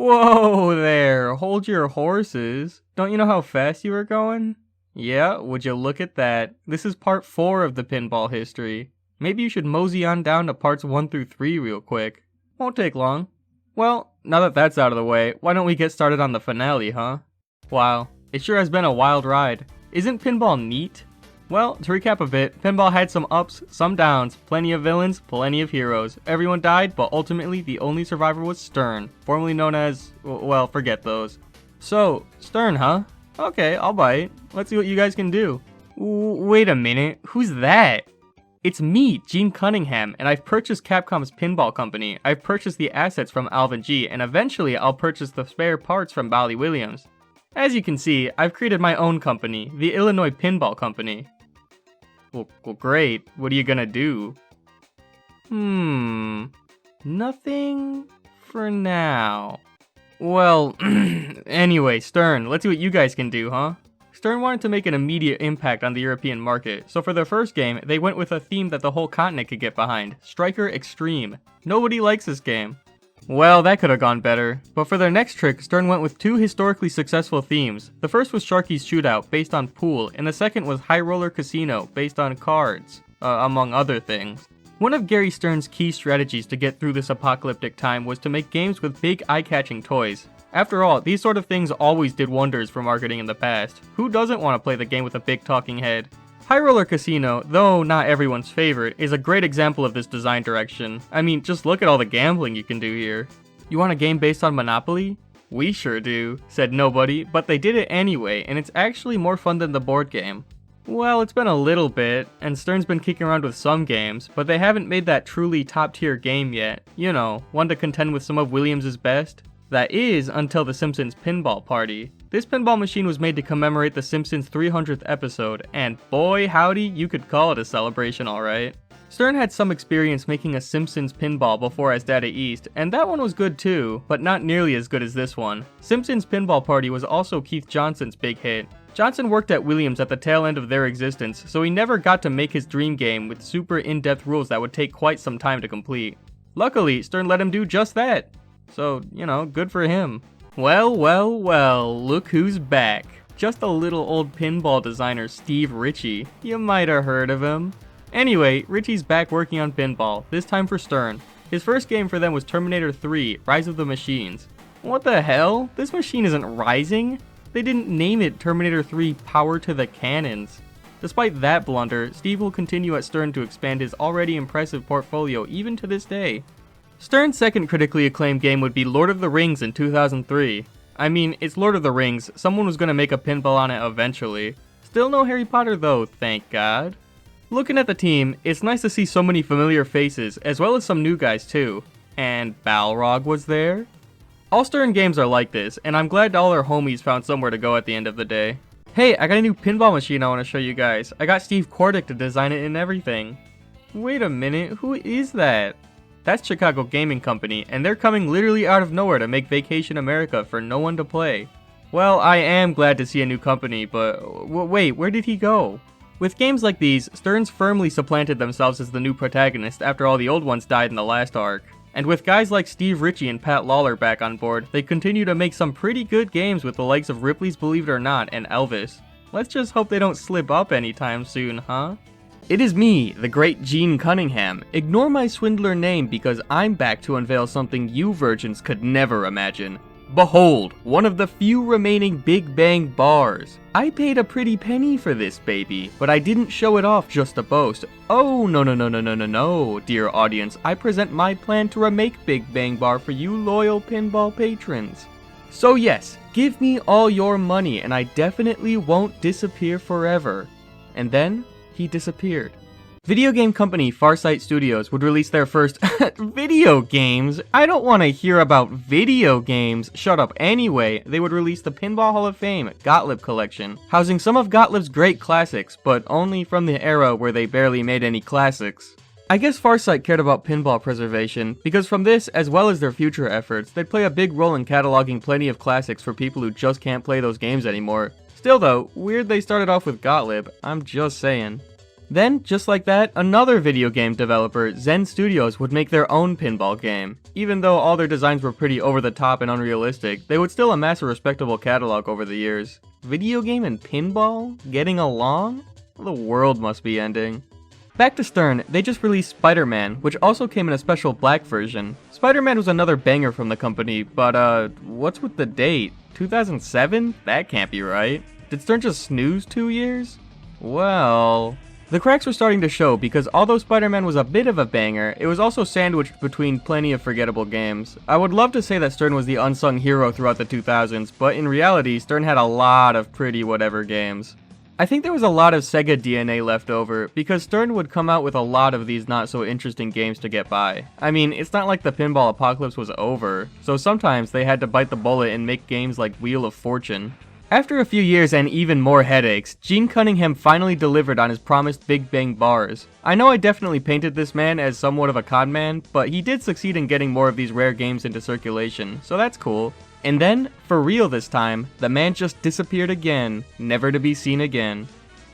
Whoa there, hold your horses. Don't you know how fast you were going? Yeah, would you look at that. This is part 4 of the pinball history. Maybe you should mosey on down to parts 1 through 3 real quick. Won't take long. Well, now that that's out of the way, why don't we get started on the finale, huh? Wow, it sure has been a wild ride. Isn't pinball neat? Well, to recap a bit, pinball had some ups, some downs, plenty of villains, plenty of heroes. Everyone died, but ultimately the only survivor was Stern, formerly known as, well, forget those. So, Stern, huh? Okay, I'll bite. Let's see what you guys can do. Wait a minute, who's that? It's me, Gene Cunningham, and I've purchased Capcom's Pinball Company. I've purchased the assets from Alvin G, and eventually I'll purchase the spare parts from Bally Williams. As you can see, I've created my own company, the Illinois Pinball Company. Well, great. What are you gonna do? Nothing for now. Well, anyway, Stern, let's see what you guys can do, huh? Stern wanted to make an immediate impact on the European market, so for their first game, they went with a theme that the whole continent could get behind, Striker Extreme. Nobody likes this game. Well, that could have gone better, but for their next trick, Stern went with 2 historically successful themes. The first was Sharky's Shootout, based on pool, and the second was High Roller Casino, based on cards, among other things. One of Gary Stern's key strategies to get through this apocalyptic time was to make games with big eye-catching toys. After all, these sort of things always did wonders for marketing in the past. Who doesn't want to play the game with a big talking head? High Roller Casino, though not everyone's favorite, is a great example of this design direction. I mean, just look at all the gambling you can do here. You want a game based on Monopoly? We sure do, said nobody, but they did it anyway, and it's actually more fun than the board game. Well, it's been a little bit, and Stern's been kicking around with some games, but they haven't made that truly top-tier game yet. You know, one to contend with some of Williams' best. That is, until the Simpsons Pinball Party. This pinball machine was made to commemorate the Simpsons' 300th episode, and boy howdy, you could call it a celebration alright. Stern had some experience making a Simpsons pinball before as Data East, and that one was good too, but not nearly as good as this one. Simpsons Pinball Party was also Keith Johnson's big hit. Johnson worked at Williams at the tail end of their existence, so he never got to make his dream game with super in-depth rules that would take quite some time to complete. Luckily, Stern let him do just that. So, you know, good for him. Well, look who's back. Just a little old pinball designer, Steve Ritchie. You might have heard of him. Anyway, Ritchie's back working on pinball, this time for Stern. His first game for them was Terminator 3, Rise of the Machines. What the hell? This machine isn't rising? They didn't name it Terminator 3 Power to the Cannons. Despite that blunder, Steve will continue at Stern to expand his already impressive portfolio even to this day. Stern's second critically acclaimed game would be Lord of the Rings in 2003. I mean, it's Lord of the Rings, someone was gonna make a pinball on it eventually. Still no Harry Potter though, thank God. Looking at the team, it's nice to see so many familiar faces, as well as some new guys too. And Balrog was there? All Stern games are like this, and I'm glad all our homies found somewhere to go at the end of the day. Hey, I got a new pinball machine I want to show you guys. I got Steve Kordick to design it and everything. Wait a minute, who is that? That's Chicago Gaming Company, and they're coming literally out of nowhere to make Vacation America for no one to play. Well, I am glad to see a new company, but wait, where did he go? With games like these, Stern's firmly supplanted themselves as the new protagonist after all the old ones died in the last arc. And with guys like Steve Ritchie and Pat Lawler back on board, they continue to make some pretty good games with the likes of Ripley's Believe It or Not and Elvis. Let's just hope they don't slip up anytime soon, huh? It is me, the great Gene Cunningham. Ignore my swindler name because I'm back to unveil something you virgins could never imagine. Behold, one of the few remaining Big Bang bars. I paid a pretty penny for this baby, but I didn't show it off just to boast. Oh, no, dear audience, I present my plan to remake Big Bang Bar for you loyal pinball patrons. So yes, give me all your money and I definitely won't disappear forever. And then, he disappeared. Video game company Farsight Studios would release their first video games. I don't want to hear about video games. Shut up. Anyway, they would release the Pinball Hall of Fame Gottlieb Collection, housing some of Gottlieb's great classics, but only from the era where they barely made any classics. I guess Farsight cared about pinball preservation, because from this, as well as their future efforts, they'd play a big role in cataloging plenty of classics for people who just can't play those games anymore. Still though, weird they started off with Gottlieb, I'm just saying. Then, just like that, another video game developer, Zen Studios, would make their own pinball game. Even though all their designs were pretty over the top and unrealistic, they would still amass a respectable catalog over the years. Video game and pinball? Getting along? The world must be ending. Back to Stern, they just released Spider-Man, which also came in a special black version. Spider-Man was another banger from the company, but what's with the date? 2007? That can't be right. Did Stern just snooze 2 years? Well... The cracks were starting to show because although Spider-Man was a bit of a banger, it was also sandwiched between plenty of forgettable games. I would love to say that Stern was the unsung hero throughout the 2000s, but in reality, Stern had a lot of pretty whatever games. I think there was a lot of Sega DNA left over, because Stern would come out with a lot of these not so interesting games to get by. I mean, it's not like the pinball apocalypse was over, so sometimes they had to bite the bullet and make games like Wheel of Fortune. After a few years and even more headaches, Gene Cunningham finally delivered on his promised Big Bang bars. I know I definitely painted this man as somewhat of a con man, but he did succeed in getting more of these rare games into circulation, so that's cool. And then, for real this time, the man just disappeared again, never to be seen again.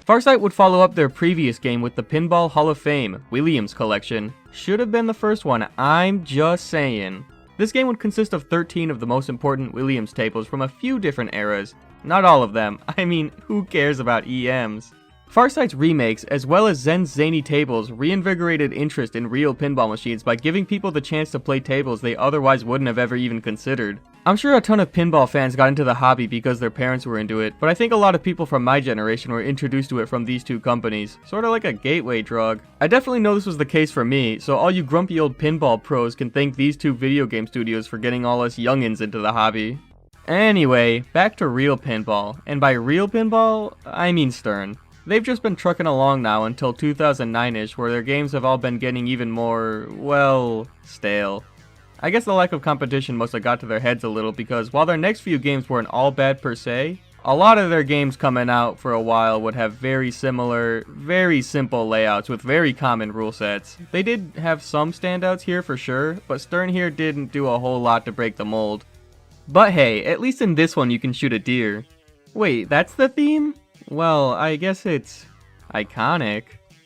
Farsight would follow up their previous game with the Pinball Hall of Fame, Williams Collection. Should have been the first one, I'm just saying. This game would consist of 13 of the most important Williams tables from a few different eras. Not all of them, I mean, who cares about EMs? Farsight's remakes, as well as Zen's zany tables, reinvigorated interest in real pinball machines by giving people the chance to play tables they otherwise wouldn't have ever even considered. I'm sure a ton of pinball fans got into the hobby because their parents were into it, but I think a lot of people from my generation were introduced to it from these two companies, sorta like a gateway drug. I definitely know this was the case for me, so all you grumpy old pinball pros can thank these two video game studios for getting all us youngins into the hobby. Anyway, back to real pinball, and by real pinball, I mean Stern. They've just been trucking along now until 2009-ish, where their games have all been getting even more, well, stale. I guess the lack of competition must have got to their heads a little because while their next few games weren't all bad per se, a lot of their games coming out for a while would have very similar, very simple layouts with very common rule sets. They did have some standouts here for sure, but Stern here didn't do a whole lot to break the mold. But hey, at least in this one you can shoot a deer. Wait, that's the theme? Well, I guess it's iconic.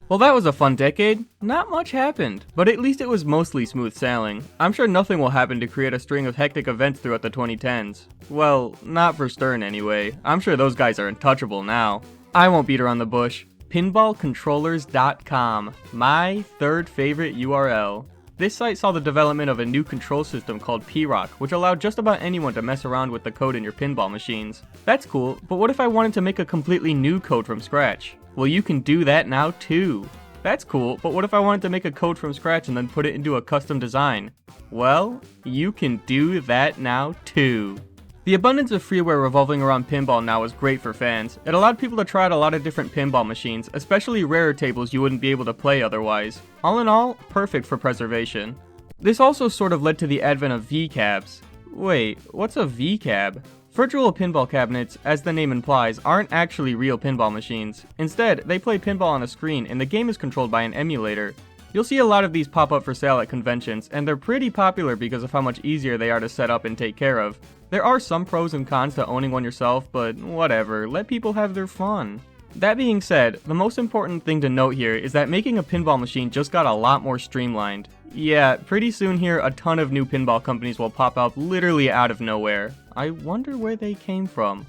Well, that was a fun decade. Not much happened, but at least it was mostly smooth sailing. I'm sure nothing will happen to create a string of hectic events throughout the 2010s. Well, not for Stern anyway. I'm sure those guys are untouchable now. I won't beat around the bush. Pinballcontrollers.com, my third favorite URL. This site saw the development of a new control system called P-Rock, which allowed just about anyone to mess around with the code in your pinball machines. That's cool, but what if I wanted to make a completely new code from scratch? Well, you can do that now too. That's cool, but what if I wanted to make a code from scratch and then put it into a custom design? Well, you can do that now too. The abundance of freeware revolving around pinball now is great for fans. It allowed people to try out a lot of different pinball machines, especially rarer tables you wouldn't be able to play otherwise. All in all, perfect for preservation. This also sort of led to the advent of V-cabs. Wait, what's a V-cab? Virtual pinball cabinets, as the name implies, aren't actually real pinball machines. Instead, they play pinball on a screen and the game is controlled by an emulator. You'll see a lot of these pop up for sale at conventions, and they're pretty popular because of how much easier they are to set up and take care of. There are some pros and cons to owning one yourself, but whatever, let people have their fun. That being said, the most important thing to note here is that making a pinball machine just got a lot more streamlined. Yeah, pretty soon here a ton of new pinball companies will pop up literally out of nowhere. I wonder where they came from.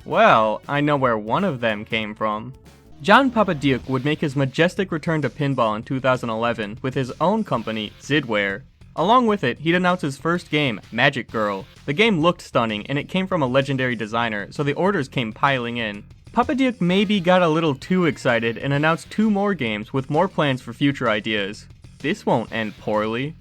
Well, I know where one of them came from. John Papadiuk would make his majestic return to pinball in 2011 with his own company, Zidware. Along with it, he'd announce his first game, Magic Girl. The game looked stunning, and it came from a legendary designer, so the orders came piling in. Papadiuk maybe got a little too excited and announced 2 more games with more plans for future ideas. This won't end poorly.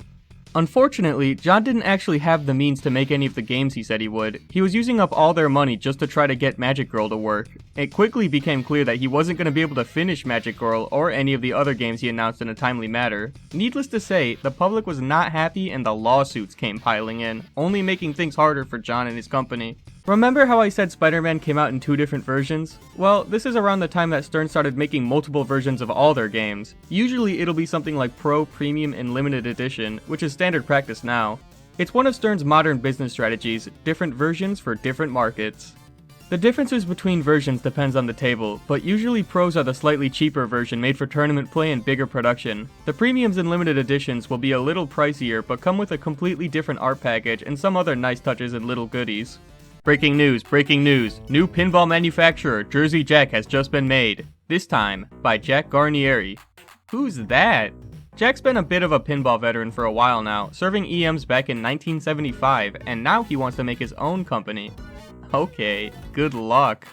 Unfortunately, John didn't actually have the means to make any of the games he said he would. He was using up all their money just to try to get Magic Girl to work. It quickly became clear that he wasn't going to be able to finish Magic Girl or any of the other games he announced in a timely manner. Needless to say, the public was not happy and the lawsuits came piling in, only making things harder for John and his company. Remember how I said Spider-Man came out in 2 different versions? Well, this is around the time that Stern started making multiple versions of all their games. Usually it'll be something like Pro, Premium, and Limited Edition, which is standard practice now. It's one of Stern's modern business strategies, different versions for different markets. The differences between versions depends on the table, but usually pros are the slightly cheaper version made for tournament play and bigger production. The premiums and limited editions will be a little pricier, but come with a completely different art package and some other nice touches and little goodies. Breaking news, new pinball manufacturer, Jersey Jack, has just been made. This time, by Jack Garnieri. Who's that? Jack's been a bit of a pinball veteran for a while now, serving EMs back in 1975, and now he wants to make his own company. Okay, good luck.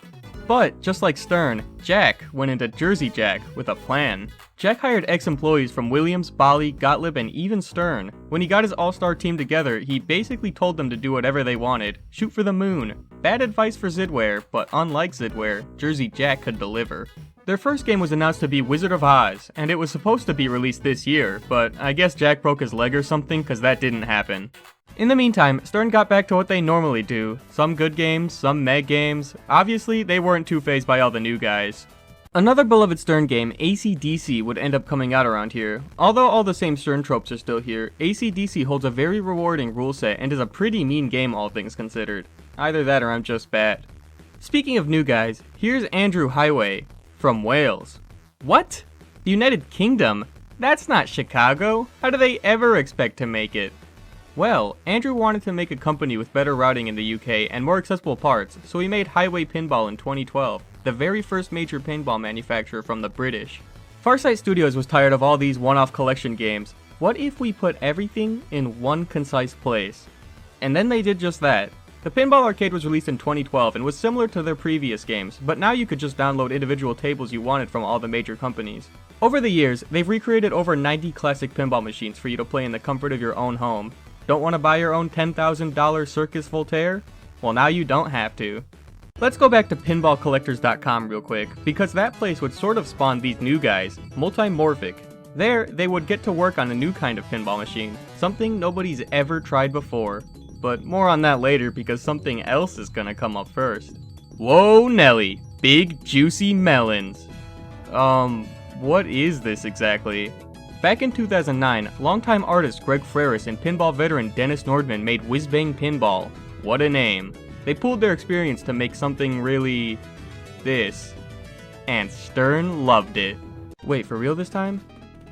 But, just like Stern, Jack went into Jersey Jack with a plan. Jack hired ex-employees from Williams, Bally, Gottlieb, and even Stern. When he got his all-star team together, he basically told them to do whatever they wanted. Shoot for the moon. Bad advice for Zidware, but unlike Zidware, Jersey Jack could deliver. Their first game was announced to be Wizard of Oz, and it was supposed to be released this year, but I guess Jack broke his leg or something, cause that didn't happen. In the meantime, Stern got back to what they normally do. Some good games, some meh games. Obviously, they weren't too fazed by all the new guys. Another beloved Stern game, AC/DC, would end up coming out around here. Although all the same Stern tropes are still here, AC/DC holds a very rewarding rule set and is a pretty mean game all things considered. Either that or I'm just bad. Speaking of new guys, here's Andrew Highway, from Wales. What? The United Kingdom? That's not Chicago. How do they ever expect to make it? Well, Andrew wanted to make a company with better routing in the UK and more accessible parts, so he made Highway Pinball in 2012, the very first major pinball manufacturer from the British. Farsight Studios was tired of all these one-off collection games. What if we put everything in one concise place? And then they did just that. The Pinball Arcade was released in 2012 and was similar to their previous games, but now you could just download individual tables you wanted from all the major companies. Over the years, they've recreated over 90 classic pinball machines for you to play in the comfort of your own home. Don't want to buy your own $10,000 Circus Voltaire? Well, now you don't have to. Let's go back to pinballcollectors.com real quick, because that place would sort of spawn these new guys, Multimorphic. There, they would get to work on a new kind of pinball machine, something nobody's ever tried before. But more on that later because something else is gonna come up first. Whoa Nelly, big juicy melons. What is this exactly? Back in 2009, longtime artist Greg Freris and pinball veteran Dennis Nordman made Whizbang Pinball. What a name. They pooled their experience to make something really... this. And Stern loved it. Wait, for real this time?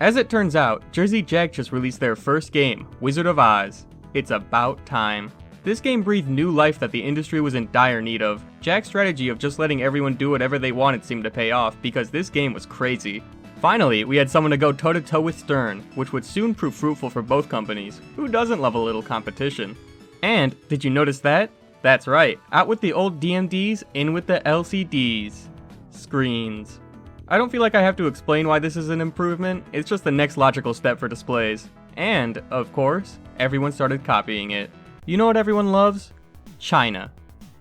As it turns out, Jersey Jack just released their first game, Wizard of Oz. It's about time. This game breathed new life that the industry was in dire need of. Jack's strategy of just letting everyone do whatever they wanted seemed to pay off because this game was crazy. Finally, we had someone to go toe-to-toe with Stern, which would soon prove fruitful for both companies. Who doesn't love a little competition? And, did you notice that? That's right, out with the old DMDs, in with the LCDs. Screens. I don't feel like I have to explain why this is an improvement, it's just the next logical step for displays. And, of course, everyone started copying it. You know what everyone loves? China.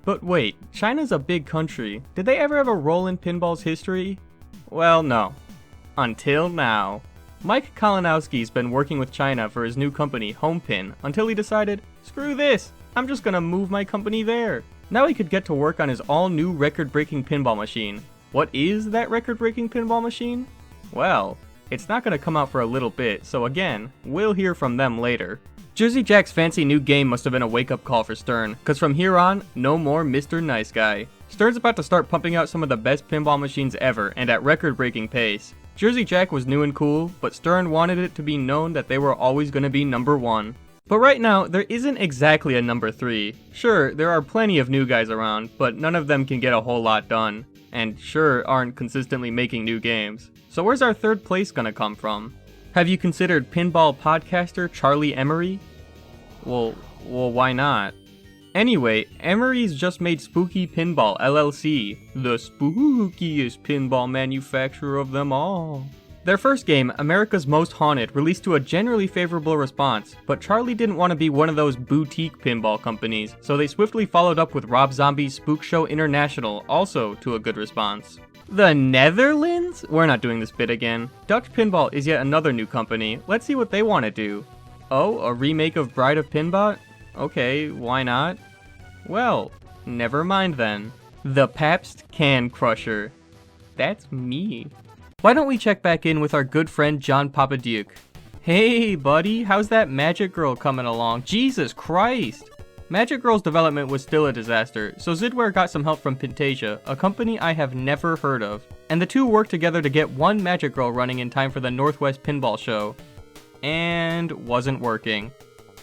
But wait, China's a big country. Did they ever have a role in pinball's history? Well, no. Until now. Mike Kalinowski's been working with China for his new company, Homepin, until he decided, screw this, I'm just gonna move my company there. Now he could get to work on his all-new record-breaking pinball machine. What is that record-breaking pinball machine? Well, it's not gonna come out for a little bit, so again, we'll hear from them later. Jersey Jack's fancy new game must have been a wake-up call for Stern, cause from here on, no more Mr. Nice Guy. Stern's about to start pumping out some of the best pinball machines ever, and at record-breaking pace. Jersey Jack was new and cool, but Stern wanted it to be known that they were always gonna be number one. But right now, there isn't exactly a number 3. Sure, there are plenty of new guys around, but none of them can get a whole lot done. And sure, aren't consistently making new games. So where's our third place gonna come from? Have you considered pinball podcaster Charlie Emery? Well, why not? Anyway, Emery's just made Spooky Pinball LLC, the spookiest pinball manufacturer of them all. Their first game, America's Most Haunted, released to a generally favorable response, but Charlie didn't want to be one of those boutique pinball companies, so they swiftly followed up with Rob Zombie's Spook Show International, also to a good response. The Netherlands? We're not doing this bit again. Dutch Pinball is yet another new company. Let's see what they want to do. Oh, a remake of Bride of Pinbot? Okay, why not? Well, never mind then. The Pabst Can Crusher. That's me. Why don't we check back in with our good friend John Papaduke? Hey buddy, how's that magic girl coming along? Jesus Christ! Magic Girl's development was still a disaster, so Zidware got some help from Pintasia, a company I have never heard of, and the two worked together to get one Magic Girl running in time for the Northwest Pinball Show. And wasn't working.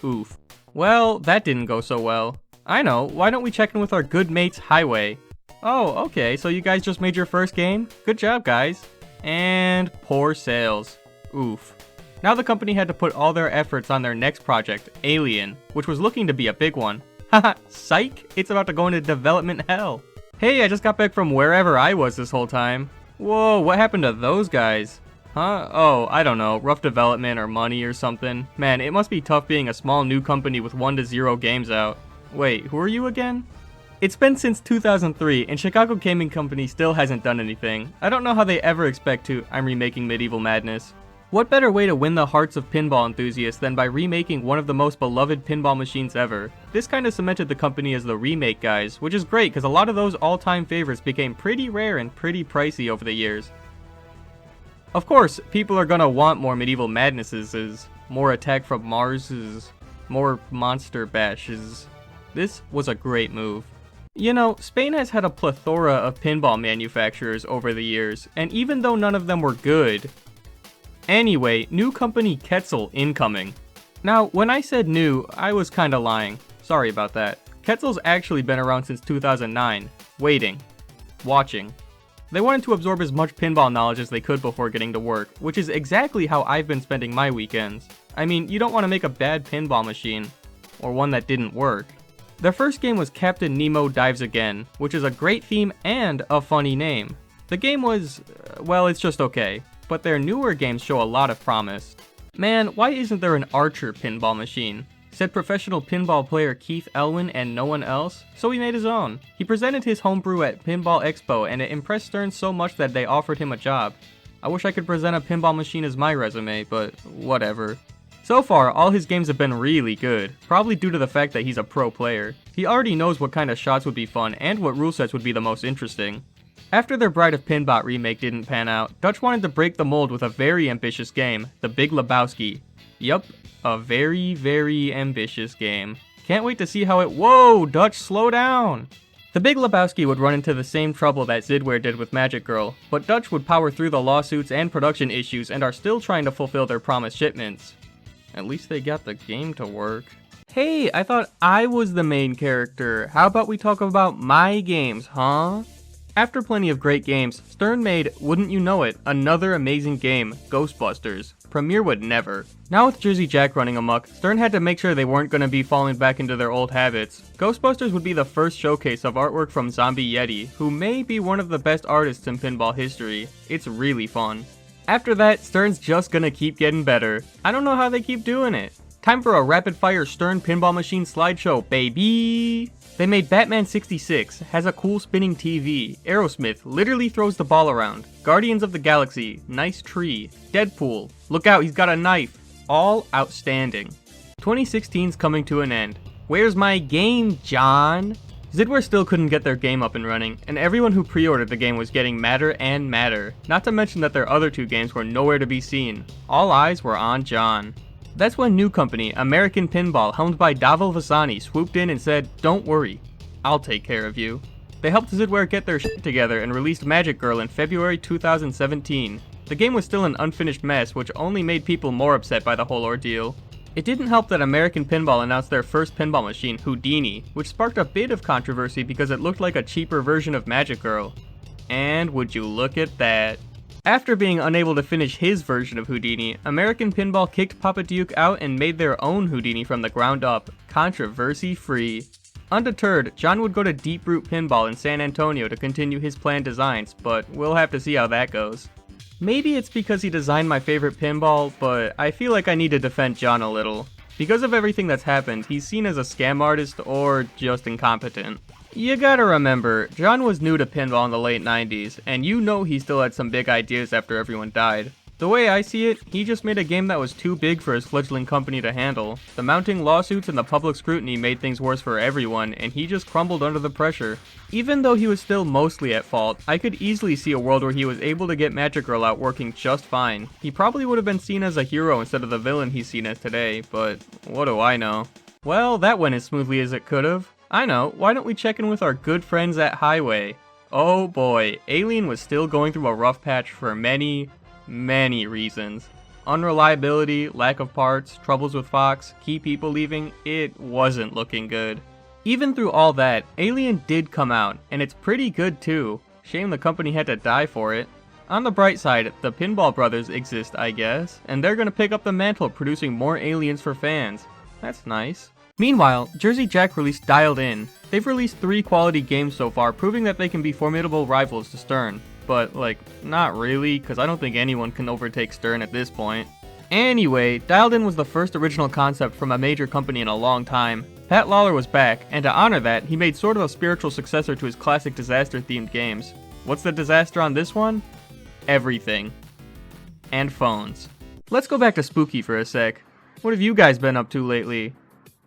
Oof. Well, that didn't go so well. I know, why don't we check in with our good mates Highway? Oh, okay, so you guys just made your first game? Good job, guys. And poor sales. Oof. Now the company had to put all their efforts on their next project, Alien, which was looking to be a big one. Haha, psych, it's about to go into development hell. Hey, I just got back from wherever I was this whole time. Whoa, what happened to those guys? Huh? Oh, I don't know, rough development or money or something. Man, it must be tough being a small new company with 1 to 0 games out. Wait, who are you again? It's been since 2003, and Chicago Gaming Company still hasn't done anything. I don't know how they ever expect to. I'm remaking Medieval Madness. What better way to win the hearts of pinball enthusiasts than by remaking one of the most beloved pinball machines ever? This kind of cemented the company as the remake guys, which is great because a lot of those all-time favorites became pretty rare and pretty pricey over the years. Of course, people are gonna want more Medieval Madnesses, more Attack from Marses, more Monster Bashes. This was a great move. You know, Spain has had a plethora of pinball manufacturers over the years, and even though none of them were good. Anyway, new company Quetzal incoming. Now, when I said new, I was kinda lying. Sorry about that. Quetzal's actually been around since 2009. Waiting. Watching. They wanted to absorb as much pinball knowledge as they could before getting to work, which is exactly how I've been spending my weekends. I mean, you don't want to make a bad pinball machine, or one that didn't work. Their first game was Captain Nemo Dives Again, which is a great theme and a funny name. The game was, well, it's just okay, but their newer games show a lot of promise. Man, why isn't there an Archer pinball machine? Said professional pinball player Keith Elwin and no one else, so he made his own. He presented his homebrew at Pinball Expo and it impressed Stern so much that they offered him a job. I wish I could present a pinball machine as my resume, but whatever. So far, all his games have been really good, probably due to the fact that he's a pro player. He already knows what kind of shots would be fun and what rule sets would be the most interesting. After their Bride of Pinbot remake didn't pan out, Dutch wanted to break the mold with a very ambitious game, The Big Lebowski. Yup, a very, very ambitious game. Can't wait to see how it— Whoa, Dutch, slow down! The Big Lebowski would run into the same trouble that Zidware did with Magic Girl, but Dutch would power through the lawsuits and production issues and are still trying to fulfill their promised shipments. At least they got the game to work. Hey, I thought I was the main character. How about we talk about my games, huh? After plenty of great games, Stern made, wouldn't you know it, another amazing game, Ghostbusters. Premiere would never. Now with Jersey Jack running amok, Stern had to make sure they weren't going to be falling back into their old habits. Ghostbusters would be the first showcase of artwork from Zombie Yeti, who may be one of the best artists in pinball history. It's really fun. After that, Stern's just gonna keep getting better. I don't know how they keep doing it. Time for a rapid-fire Stern pinball machine slideshow, baby! They made Batman 66, has a cool spinning TV, Aerosmith, literally throws the ball around, Guardians of the Galaxy, nice tree, Deadpool, look out, he's got a knife, all outstanding. 2016's coming to an end. Where's my game, John? Zidware still couldn't get their game up and running, and everyone who pre-ordered the game was getting madder and madder, not to mention that their other two games were nowhere to be seen. All eyes were on John. That's when new company, American Pinball, helmed by Davil Vasani, swooped in and said, "Don't worry, I'll take care of you." They helped Zidware get their shit together and released Magic Girl in February 2017. The game was still an unfinished mess, which only made people more upset by the whole ordeal. It didn't help that American Pinball announced their first pinball machine, Houdini, which sparked a bit of controversy because it looked like a cheaper version of Magic Girl. And would you look at that. After being unable to finish his version of Houdini, American Pinball kicked Papa Duke out and made their own Houdini from the ground up, controversy-free. Undeterred, John would go to Deep Root Pinball in San Antonio to continue his planned designs, but we'll have to see how that goes. Maybe it's because he designed my favorite pinball, but I feel like I need to defend John a little. Because of everything that's happened, he's seen as a scam artist or just incompetent. You gotta remember, John was new to pinball in the late 90s, and you know he still had some big ideas after everyone died. The way I see it, he just made a game that was too big for his fledgling company to handle. The mounting lawsuits and the public scrutiny made things worse for everyone, and he just crumbled under the pressure. Even though he was still mostly at fault, I could easily see a world where he was able to get Magic Girl out working just fine. He probably would have been seen as a hero instead of the villain he's seen as today, but what do I know? Well, that went as smoothly as it could've. I know, why don't we check in with our good friends at Highway? Oh boy, Alien was still going through a rough patch for many reasons. Unreliability, lack of parts, troubles with Fox, key people leaving, it wasn't looking good. Even through all that, Alien did come out, and it's pretty good too. Shame the company had to die for it. On the bright side, the Pinball brothers exist, I guess, and they're gonna pick up the mantle producing more Aliens for fans. That's nice. Meanwhile, Jersey Jack released Dialed In. They've released 3 quality games so far, proving that they can be formidable rivals to Stern. But, like, not really, because I don't think anyone can overtake Stern at this point. Anyway, Dialed In was the first original concept from a major company in a long time. Pat Lawler was back, and to honor that, he made sort of a spiritual successor to his classic disaster-themed games. What's the disaster on this one? Everything. And phones. Let's go back to Spooky for a sec. What have you guys been up to lately?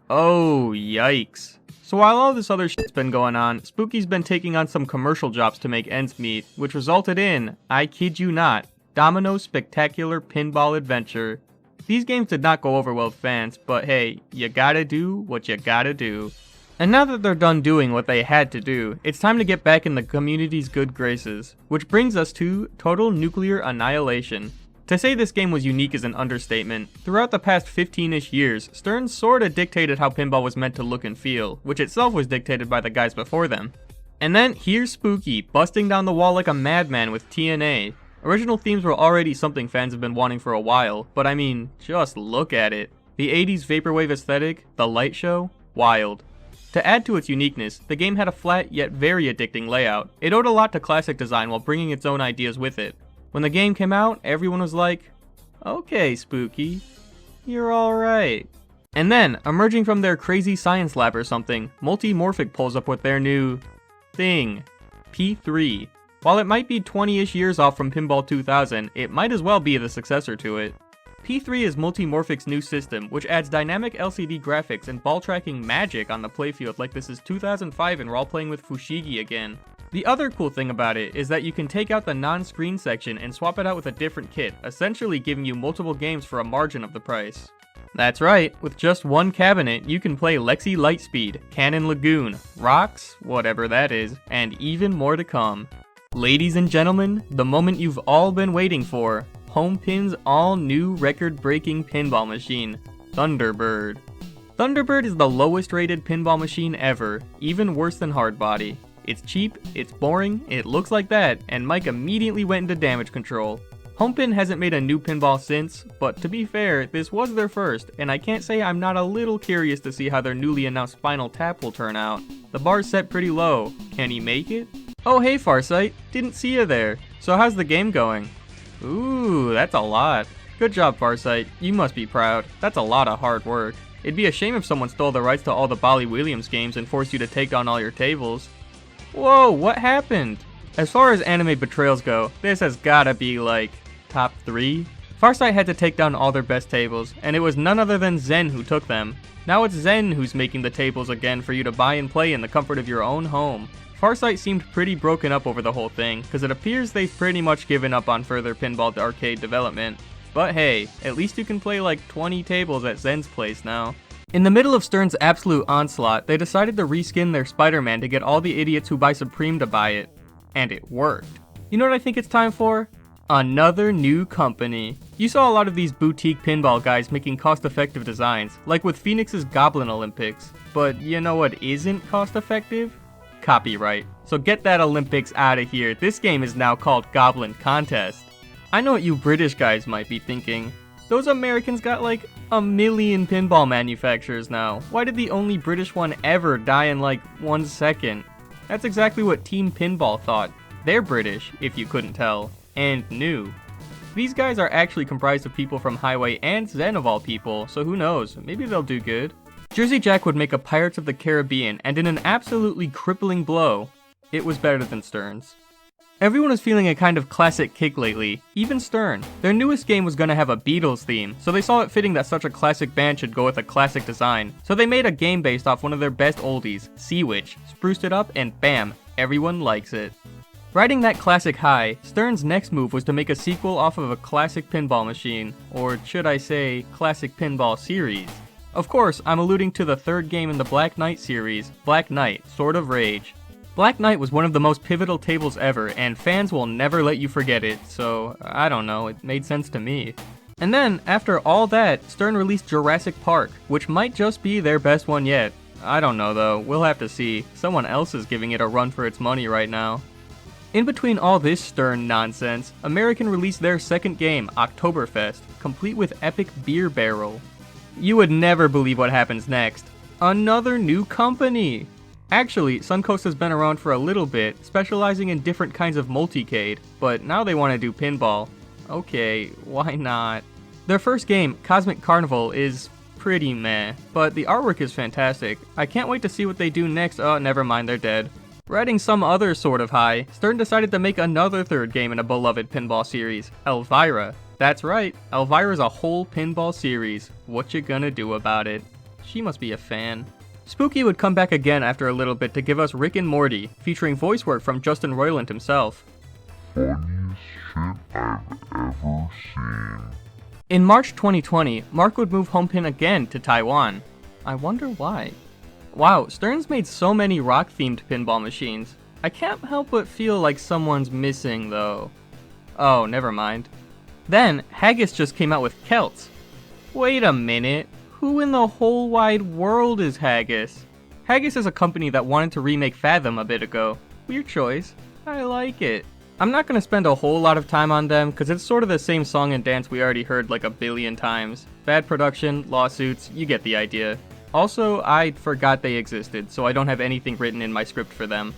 Oh, yikes. So while all this other shit's been going on, Spooky's been taking on some commercial jobs to make ends meet, which resulted in, I kid you not, Domino's Spectacular Pinball Adventure. These games did not go over well with fans, but hey, you gotta do what you gotta do. And now that they're done doing what they had to do, it's time to get back in the community's good graces. Which brings us to Total Nuclear Annihilation. To say this game was unique is an understatement. Throughout the past 15-ish years, Stern sorta dictated how pinball was meant to look and feel, which itself was dictated by the guys before them. And then here's Spooky, busting down the wall like a madman with TNA. Original themes were already something fans have been wanting for a while, but I mean, just look at it. The 80s vaporwave aesthetic, the light show, wild. To add to its uniqueness, the game had a flat yet very addicting layout. It owed a lot to classic design while bringing its own ideas with it. When the game came out, everyone was like, okay, Spooky, you're alright. And then, emerging from their crazy science lab or something, Multimorphic pulls up with their new thing, P3. While it might be 20-ish years off from Pinball 2000, it might as well be the successor to it. P3 is Multimorphic's new system, which adds dynamic LCD graphics and ball tracking magic on the playfield like this is 2005 and we're all playing with Fushigi again. The other cool thing about it is that you can take out the non-screen section and swap it out with a different kit, essentially giving you multiple games for a margin of the price. That's right, with just one cabinet, you can play Lexi Lightspeed, Cannon Lagoon, Rocks, whatever that is, and even more to come. Ladies and gentlemen, the moment you've all been waiting for, Homepin's all-new record-breaking pinball machine, Thunderbird. Thunderbird is the lowest rated pinball machine ever, even worse than Hardbody. It's cheap, it's boring, it looks like that, and Mike immediately went into damage control. Homepin hasn't made a new pinball since, but to be fair, this was their first, and I can't say I'm not a little curious to see how their newly announced Spinal Tap will turn out. The bar's set pretty low. Can he make it? Oh hey Farsight, didn't see you there. So how's the game going? Ooh, that's a lot. Good job Farsight, you must be proud. That's a lot of hard work. It'd be a shame if someone stole the rights to all the Bolly Williams games and forced you to take down all your tables. Whoa, what happened? As far as anime betrayals go, this has gotta be like, top 3? Farsight had to take down all their best tables, and it was none other than Zen who took them. Now it's Zen who's making the tables again for you to buy and play in the comfort of your own home. Farsight seemed pretty broken up over the whole thing, because it appears they've pretty much given up on further pinball arcade development. But hey, at least you can play like 20 tables at Zen's place now. In the middle of Stern's absolute onslaught, they decided to reskin their Spider-Man to get all the idiots who buy Supreme to buy it. And it worked. You know what I think it's time for? Another new company. You saw a lot of these boutique pinball guys making cost-effective designs, like with Phoenix's Goblin Olympics. But you know what isn't cost-effective? Copyright. So get that Olympics out of here. This game is now called Goblin Contest. I know what you British guys might be thinking. Those Americans got like a million pinball manufacturers now. Why did the only British one ever die in like 1 second? That's exactly what Team Pinball thought. They're British, if you couldn't tell, and new. These guys are actually comprised of people from Highway and Zen of all people, so who knows, maybe they'll do good. Jersey Jack would make a Pirates of the Caribbean, and in an absolutely crippling blow, it was better than Stern's. Everyone was feeling a kind of classic kick lately, even Stern. Their newest game was gonna have a Beatles theme, so they saw it fitting that such a classic band should go with a classic design. So they made a game based off one of their best oldies, Sea Witch, spruced it up, and bam, everyone likes it. Riding that classic high, Stern's next move was to make a sequel off of a classic pinball machine, or should I say, classic pinball series. Of course, I'm alluding to the third game in the Black Knight series, Black Knight, Sword of Rage. Black Knight was one of the most pivotal tables ever, and fans will never let you forget it, so I don't know, it made sense to me. And then, after all that, Stern released Jurassic Park, which might just be their best one yet. I don't know though, we'll have to see. Someone else is giving it a run for its money right now. In between all this Stern nonsense, American released their second game, Oktoberfest, complete with epic beer barrel. You would never believe what happens next. Another new company! Actually, Suncoast has been around for a little bit, specializing in different kinds of multicade, but now they want to do pinball. Okay, why not? Their first game, Cosmic Carnival, is pretty meh, but the artwork is fantastic. I can't wait to see what they do next. Oh, never mind, they're dead. Riding some other sort of high, Stern decided to make another third game in a beloved pinball series, Elvira. That's right, Elvira's a whole pinball series. What you gonna do about it? She must be a fan. Spooky would come back again after a little bit to give us Rick and Morty, featuring voice work from Justin Roiland himself. Funniest shit I've ever seen. In March 2020, Mark would move Homepin again to Taiwan. I wonder why. Wow, Stern's made so many rock-themed pinball machines. I can't help but feel like someone's missing though. Oh, never mind. Then, Haggis just came out with Celts. Wait a minute. Who in the whole wide world is Haggis? Haggis is a company that wanted to remake Fathom a bit ago. Weird choice. I like it. I'm not gonna spend a whole lot of time on them, cause it's sort of the same song and dance we already heard like a billion times. Bad production, lawsuits, you get the idea. Also, I forgot they existed, so I don't have anything written in my script for them.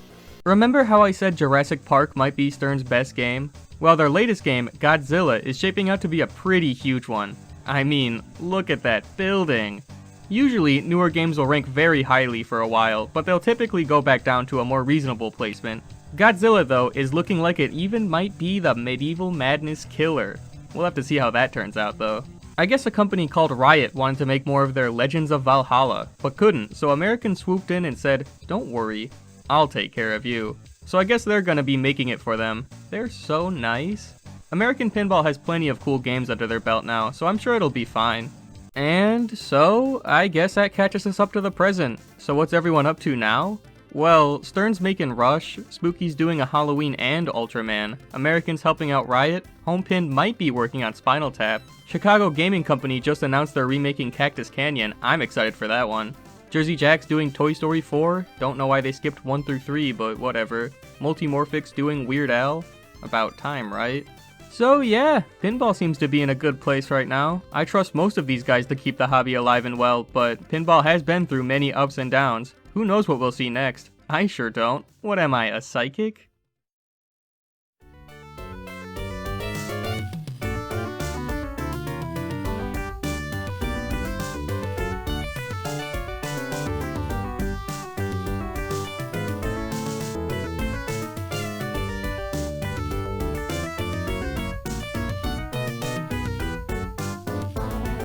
Remember how I said Jurassic Park might be Stern's best game? Well, their latest game, Godzilla, is shaping out to be a pretty huge one. I mean, look at that building. Usually, newer games will rank very highly for a while, but they'll typically go back down to a more reasonable placement. Godzilla, though, is looking like it even might be the medieval madness killer. We'll have to see how that turns out, though. I guess a company called Riot wanted to make more of their Legends of Valhalla, but couldn't, so American swooped in and said, "Don't worry, I'll take care of you." So I guess they're gonna be making it for them. They're so nice. American Pinball has plenty of cool games under their belt now, so I'm sure it'll be fine. And so, I guess that catches us up to the present. So what's everyone up to now? Well, Stern's making Rush, Spooky's doing a Halloween and Ultraman, American's helping out Riot, Homepin might be working on Spinal Tap, Chicago Gaming Company just announced they're remaking Cactus Canyon, I'm excited for that one. Jersey Jack's doing Toy Story 4, don't know why they skipped 1 through 3, but whatever. Multimorphic's doing Weird Al, about time, right? So yeah, pinball seems to be in a good place right now. I trust most of these guys to keep the hobby alive and well, but pinball has been through many ups and downs. Who knows what we'll see next? I sure don't. What am I, a psychic?